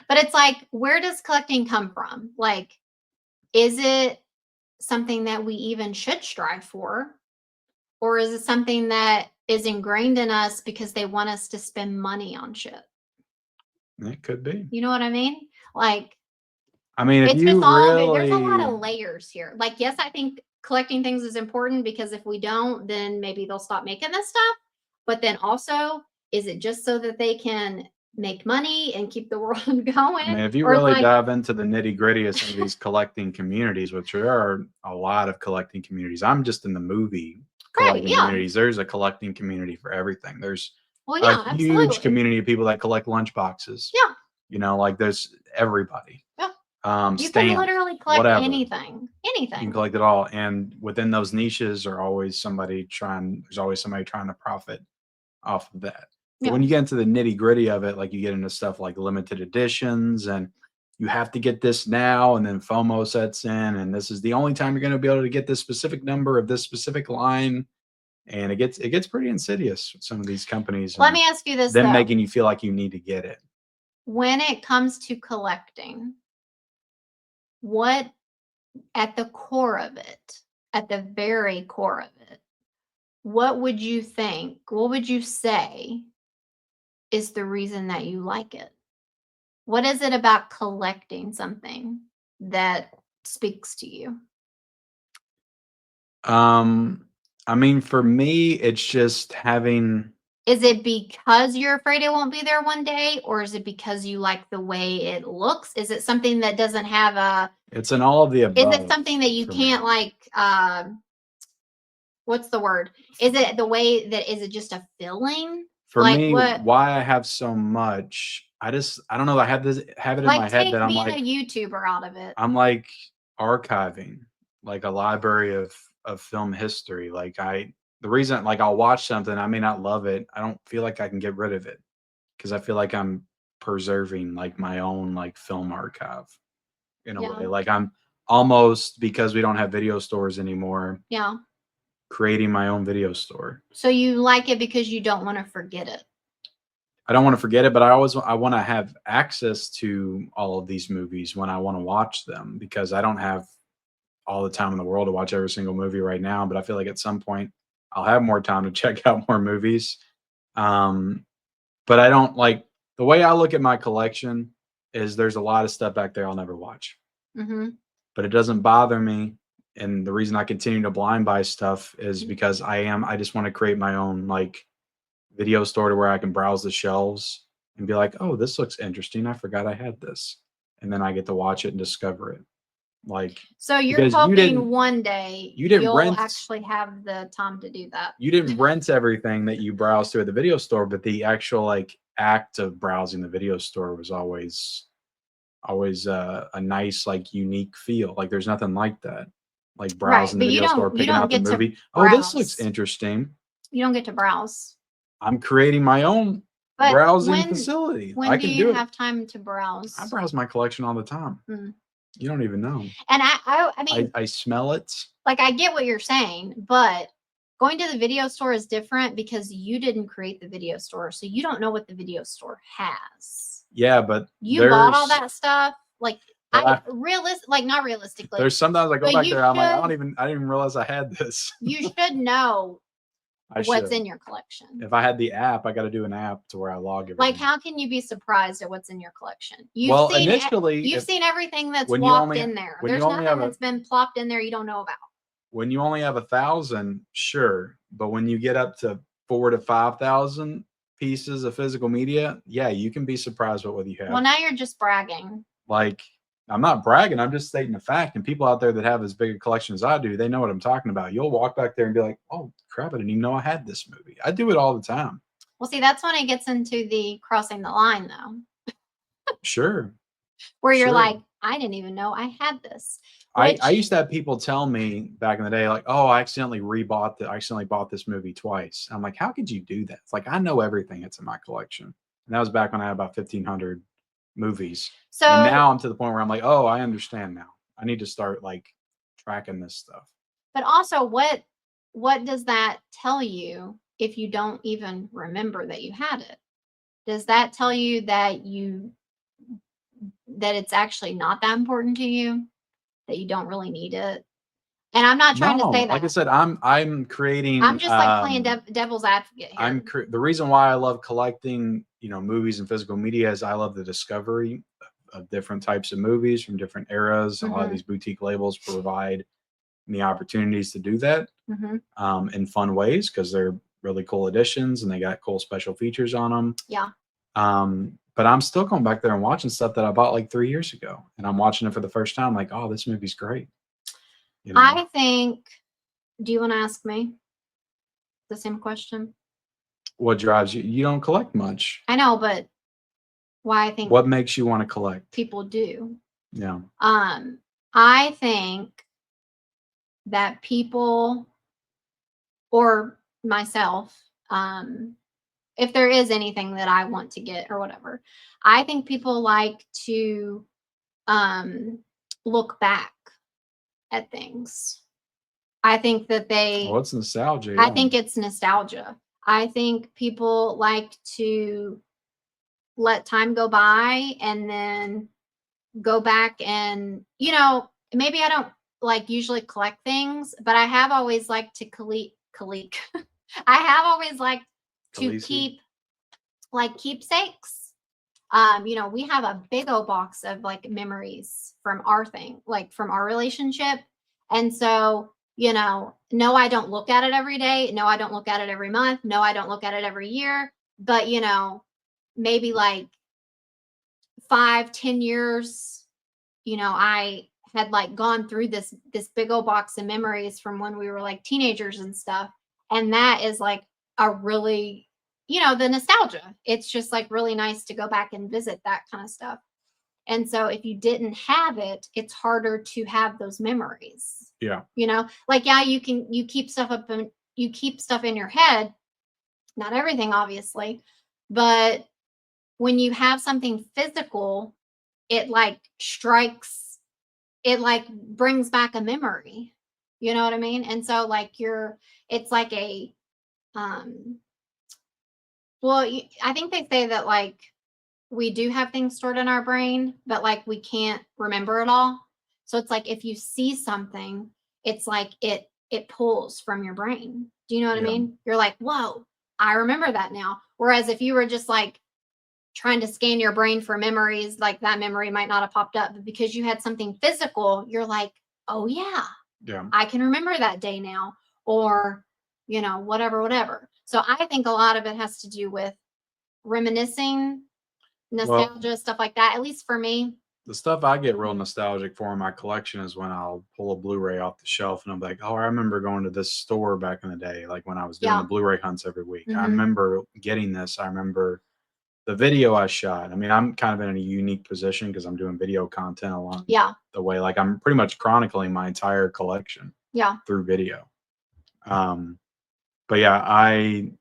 But it's like, where does collecting come from? Like, is it something that we even should strive for? Or is it something that is ingrained in us because they want us to spend money on shit? It could be. You know what I mean? Like, I mean, if it's just you all, there's a lot really, of layers here. Like, yes, I think collecting things is important because if we don't, then maybe they'll stop making this stuff. But then also, is it just so that they can make money and keep the world going? I mean, if you Or it's really like, dive into the nitty gritty of some of these collecting communities, which there are a lot of collecting communities. I'm just in the movie right, collecting yeah. communities. There's a collecting community for everything. There's Well, a yeah, huge absolutely. community of people that collect lunch boxes. Yeah. Like there's everybody. Yeah. You Stamps, can literally collect whatever. anything. You can Anything. collect it all. And within those niches are always there's always somebody trying to profit off of that. But Yeah. when you get into the nitty gritty of it, like you get into stuff like limited editions and you have to get this now, and then FOMO sets in, and this is the only time you're going to be able to get this specific number of this specific line. And it gets pretty insidious with some of these companies. Let me ask you this, them though. making you feel like you need to get it. When it comes to collecting, what at the core of it, at the very core of it, what would you think? What would you say is the reason that you like it? What is it about collecting something that speaks to you? I mean, for me, it's just having. Is it because you're afraid it won't be there one day, or is it because you like the way it looks? Is it something that doesn't have a? It's in all of the above. Is it something that you can't me. like? What's the word? Is it the way that, is it just a feeling? For Like me, what? why I have so much, I don't know. I have it in my Like, head take that I'm being like a YouTuber out of it. I'm like archiving, like a library of film history. The reason, like, I'll watch something, I may not love it. I don't feel like I can get rid of it because I feel like I'm preserving like my own like film archive in a Yeah. way. Like I'm almost, because we don't have video stores anymore, Yeah. creating my own video store. So you like it because you don't want to forget it. I don't want to forget it, but I want to have access to all of these movies when I want to watch them, because I don't have all the time in the world to watch every single movie right now. But I feel like at some point I'll have more time to check out more movies. But I don't like, the way I look at my collection is there's a lot of stuff back there I'll never watch, but it doesn't bother me. And the reason I continue to blind buy stuff is because I just want to create my own like video store to where I can browse the shelves and be like, oh, this looks interesting. I forgot I had this. And then I get to watch it and discover it. Like, so you're because hoping one day you didn't you'll rent, actually have the time to do that. you didn't rent everything that you browsed through at the video store, but the actual like act of browsing the video store was always a nice, like, unique feel. Like there's nothing like that. Like browsing Right, the but video store, you picking don't out the get to movie. Oh, this looks browse. interesting. You don't get to browse. I'm creating my own But browsing facility. when I do can you do it. have time to browse? I browse my collection all the time. You don't even know. And I mean, I smell it. like, I get what you're saying, but going to the video store is different because you didn't create the video store, so you don't know what the video store has. Yeah, but you bought all that stuff. Like, not realistically. There's sometimes I go back there, I'm like, I didn't even realize I had this. You should know what's in your collection. If I had the app, I got to do an app to where I log everything. Like, how can you be surprised at what's in your collection? Well, initially, you've seen everything that's walked in there. There's nothing that's been plopped in there you don't know about. When you only have 1,000, sure, but when you get up to 4,000 to 5,000 pieces of physical media, yeah, you can be surprised with what you have. Well, now you're just bragging. Like, I'm not bragging. I'm just stating a fact. And people out there that have as big a collection as I do, they know what I'm talking about. You'll walk back there and be like, oh, crap, I didn't even know I had this movie. I do it all the time. Well, see, that's when it gets into the crossing the line, though. Sure. Where you're like, I didn't even know I had this. I used to have people tell me back in the day, like, oh, I accidentally bought this movie twice. I'm like, how could you do that? It's like, I know everything that's in my collection. And that was back when I had about 1,500 movies. So and now I'm to the point where I'm like, oh, I understand now. I need to start like tracking this stuff. But also, what does that tell you if you don't even remember that you had it? Does that tell you that it's actually not that important to you, that you don't really need it? And I'm not trying to say that. Like I said, I'm creating. I'm just like playing devil's advocate here. The reason why I love collecting, movies and physical media is I love the discovery of different types of movies from different eras. A lot of these boutique labels provide me opportunities to do that in fun ways because they're really cool editions and they got cool special features on them. Yeah. But I'm still going back there and watching stuff that I bought like 3 years ago, and I'm watching it for the first time. Like, oh, this movie's great. I think. Do you want to ask me the same question? What drives you? You don't collect much. I know, but why I think what makes you want to collect? People do. Yeah. I think that people or myself, if there is anything that I want to get or whatever, I think people like to look back at things. I think that it's nostalgia. I think it's nostalgia. I think people like to let time go by and then go back and, maybe I don't like usually collect things, but I have always liked to collect. I have always liked to keep like keepsakes. We have a big old box of like memories from our thing, like from our relationship. And so, no, I don't look at it every day. No, I don't look at it every month. No, I don't look at it every year. But, maybe like 5-10 years, I had like gone through this big old box of memories from when we were like teenagers and stuff. And that is like a really, the nostalgia. It's just like really nice to go back and visit that kind of stuff. And so if you didn't have it, it's harder to have those memories. Yeah. Like, yeah, you keep stuff up and you keep stuff in your head. Not everything, obviously, but when you have something physical, it like strikes, it like brings back a memory. You know what I mean? And so like it's like a, well, I think they say that like we do have things stored in our brain, but like we can't remember it all. So it's like if you see something, it's like it pulls from your brain. Do you know what I mean? You're like, whoa, I remember that now. Whereas if you were just like trying to scan your brain for memories, like that memory might not have popped up, but because you had something physical, you're like, oh yeah, I can remember that day now, or whatever. So I think a lot of it has to do with reminiscing, nostalgia, stuff like that. At least for me, the stuff I get real nostalgic for in my collection is when I'll pull a Blu-ray off the shelf and I'm like, oh, I remember going to this store back in the day, like when I was doing the Blu-ray hunts every week. I remember getting this. I remember the video I shot. I mean, I'm kind of in a unique position because I'm doing video content along the way. Like I'm pretty much chronicling my entire collection through video. But yeah, I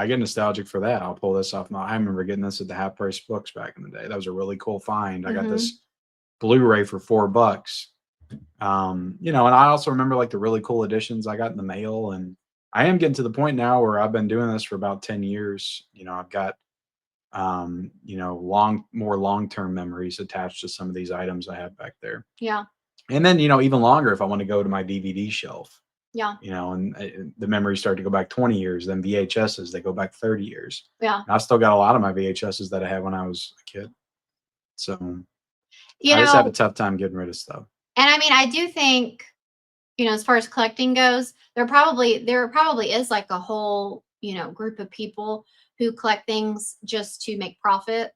get nostalgic for that. I'll pull this off. I remember getting this at the Half Price Books back in the day. That was a really cool find. I got this Blu-ray for $4. And I also remember like the really cool editions I got in the mail. And I am getting to the point now where I've been doing this for about 10 years. I've got more long-term memories attached to some of these items I have back there. Yeah. And then, even longer if I want to go to my DVD shelf. Yeah. And the memories start to go back 20 years, then VHSs, they go back 30 years. Yeah. And I still got a lot of my VHSs that I had when I was a kid. So I just have a tough time getting rid of stuff. And I mean, I do think, as far as collecting goes, there probably is like a whole, group of people who collect things just to make profit.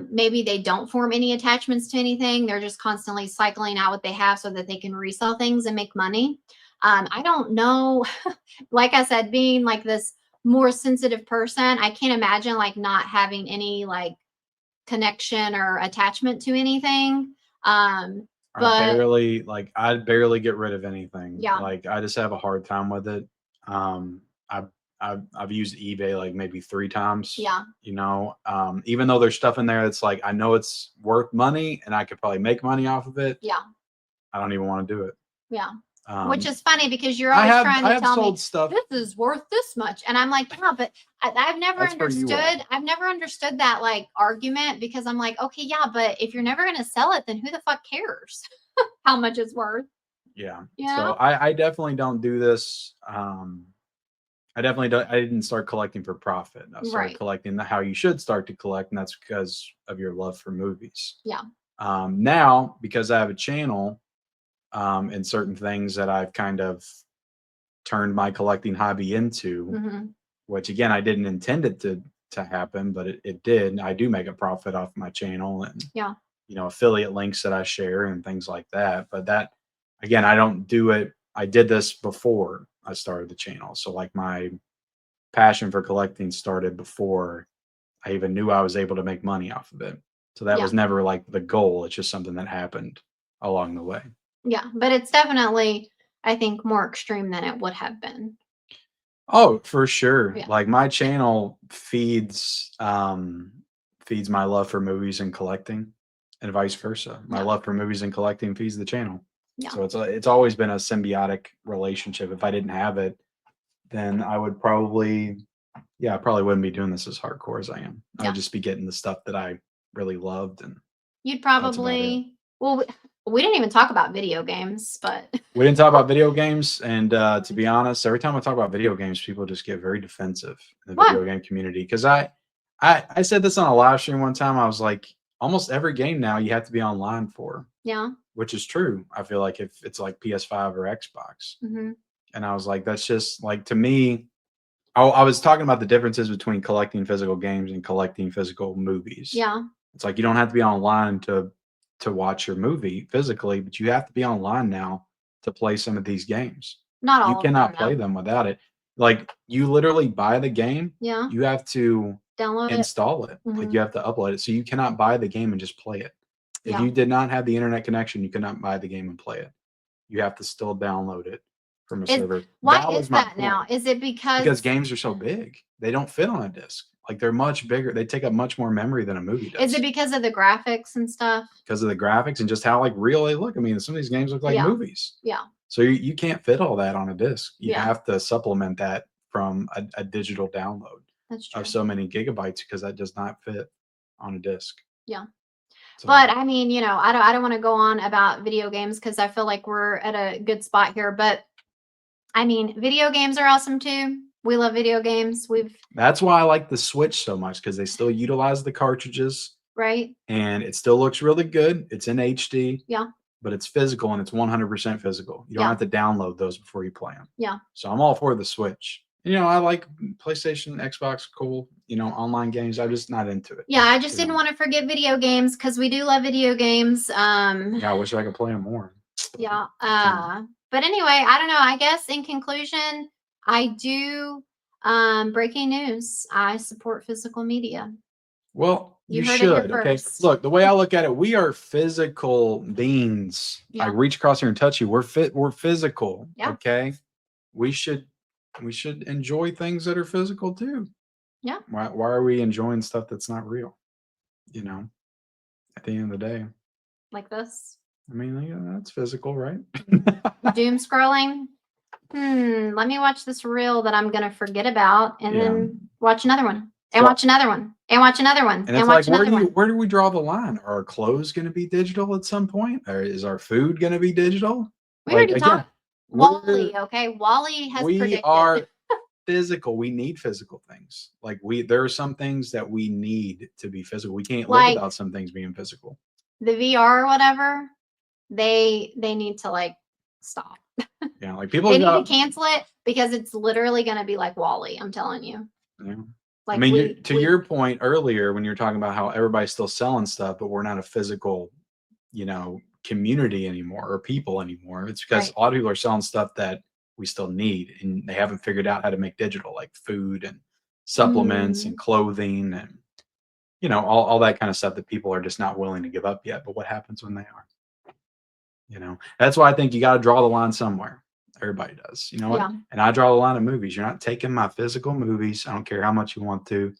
Maybe they don't form any attachments to anything. They're just constantly cycling out what they have so that they can resell things and make money. I don't know. Like I said, being like this more sensitive person, I can't imagine like not having any like connection or attachment to anything. I'd barely get rid of anything. Yeah. Like I just have a hard time with it. I've used eBay like maybe 3 times. Yeah. You know, even though there's stuff in there that's like I know it's worth money and I could probably make money off of it. Yeah. I don't even want to do it. Yeah. Which is funny because you're I always have trying to tell me stuff. this is worth this much, and I'm like, yeah, but I've never That's for you all. understood. I've never understood that like argument because I'm like, okay, yeah, but if you're never gonna sell it, then who the fuck cares how much it's worth? Yeah. You So know? I definitely don't do this. I definitely don't. I didn't start collecting for profit. I started Right. collecting how you should start to collect, and that's because of your love for movies. Yeah. Now, because I have a channel, and certain things that I've kind of turned my collecting hobby into, Mm-hmm. which again I didn't intend it to happen, but it did. I do make a profit off my channel, and Yeah. you know, affiliate links that I share and things like that. But that again, I don't do it. I did this before I started the channel. So like my passion for collecting started before I even knew I was able to make money off of it. So that Yeah. was never like the goal. It's just something that happened along the way. Yeah. But it's definitely, I think, more extreme than it would have been. Oh, for sure. Yeah. Like my channel feeds my love for movies and collecting and vice versa. My Yeah. love for movies and collecting feeds the channel. Yeah. So it's always been a symbiotic relationship. If I didn't have it, then I would probably I probably wouldn't be doing this as hardcore as I am. I Yeah. would just be getting the stuff that I really loved, and You'd that's about it. probably, well, we didn't even talk about video games, but We didn't talk about video games, and to be honest, every time I talk about video games, people just get very defensive in the Why? video game community. Because I said this on a live stream one time. I was like, almost every game now you have to be online for, Yeah. which is true. I feel like if it's like PS5 or Xbox, Mm-hmm. and I was like, that's just like to me. I was talking about the differences between collecting physical games and collecting physical movies. Yeah. It's like you don't have to be online to watch your movie physically, but you have to be online now to play some of these games. Not all You of cannot them, play though. them without it. Like you literally buy the game, Yeah. you have to Download it. install it. Like Mhm. you have to upload it. So you cannot buy the game and just play it. If Yeah. you did not have the internet connection, you cannot buy the game and play it. You have to still download it from a server. Why That is was my that now? point. Is it Because because games are so big. They don't fit on a disc. Like they're much bigger. They take up much more memory than a movie does. is it because of the graphics and stuff? Because of the graphics and just how like real they look. I mean, some of these games look like Yeah. movies. Yeah. So you can't fit all that on a disc. You Yeah. have to supplement that from a digital download That's true. of so many gigabytes because that does not fit on a disc. Yeah. So, But I mean, you know, I don't want to go on about video games because I feel like we're at a good spot here. But I mean, video games are awesome too. We love video games. that's why I like the Switch so much because they still utilize the cartridges. Right. And it still looks really good. It's in HD. Yeah. But it's physical and it's 100% physical. You don't have to download those before you play them. Yeah. So I'm all for the Switch. You know, I like PlayStation, Xbox, cool. You know, online games. I'm just not into it. Yeah, I just didn't want to forget video games because we do love video games. Yeah, I wish I could play them more. Yeah. But anyway, I don't know. I guess in conclusion, I do breaking news. I support physical media. Well, you heard it here should. Okay. first. Look, the way I look at it, we are physical beings. Yeah. I reach across here and touch you. We're physical. Yeah. Okay. We should enjoy things that are physical too. Yeah. Why are we enjoying stuff that's not real? You know, at the end of the day. Like this. I mean, yeah, that's physical, right? Doom scrolling. Let me watch this reel that I'm gonna forget about and then watch another one. And watch another one. And watch another one. And it's like, where do we draw the line? Are our clothes gonna be digital at some point? Or is our food gonna be digital? We already talked. Wally, okay. Wally has predicted. We are physical. We need physical things. Like there are some things that we need to be physical. We can't live without some things being physical. The VR or whatever, they need to like stop. Yeah, like people they need to cancel it because it's literally gonna be like Wally. I'm telling you. Yeah. Like I mean, your point earlier when you're talking about how everybody's still selling stuff, but we're not a physical, you know, community anymore or people anymore. It's because a lot of people are selling stuff that we still need and they haven't figured out how to make digital, like food and supplements and clothing and, you know, all that kind of stuff that people are just not willing to give up yet. But what happens when they are? You know, that's why I think you got to draw the line somewhere. Everybody does. You know what? Yeah. And I draw the line of movies. You're not taking my physical movies. I don't care how much you want to.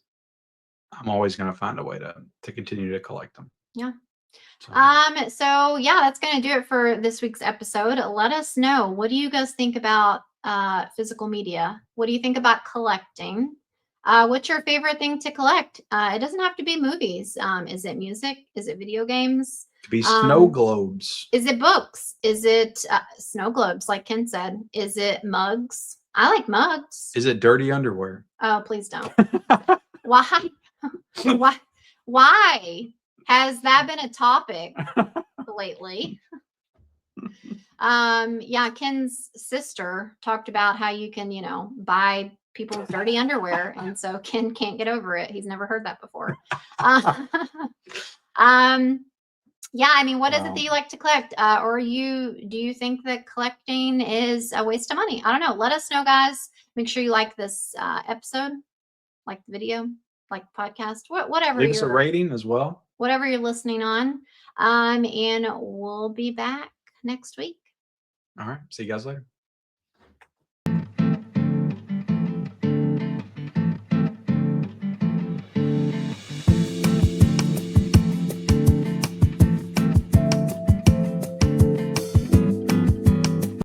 I'm always going to find a way to continue to collect them. Yeah. So, So yeah, that's gonna do it for this week's episode. Let us know, what do you guys think about physical media? What do you think about collecting? What's your favorite thing to collect? It doesn't have to be movies. Is it music? Is it video games? to be snow globes. Is it books? Is it snow globes, like Ken said? Is it mugs? I like mugs. Is it dirty underwear? Oh, please don't. Why? Why has that been a topic lately? Yeah, Ken's sister talked about how you can, buy people's dirty underwear, and so Ken can't get over it. He's never heard that before. Yeah, I mean, what is it that you like to collect? Or do you think that collecting is a waste of money? I don't know. Let us know, guys. Make sure you like this episode, like the video, like the podcast, whatever. Leave us a rating as well. Whatever you're listening on. And we'll be back next week. All right. See you guys later.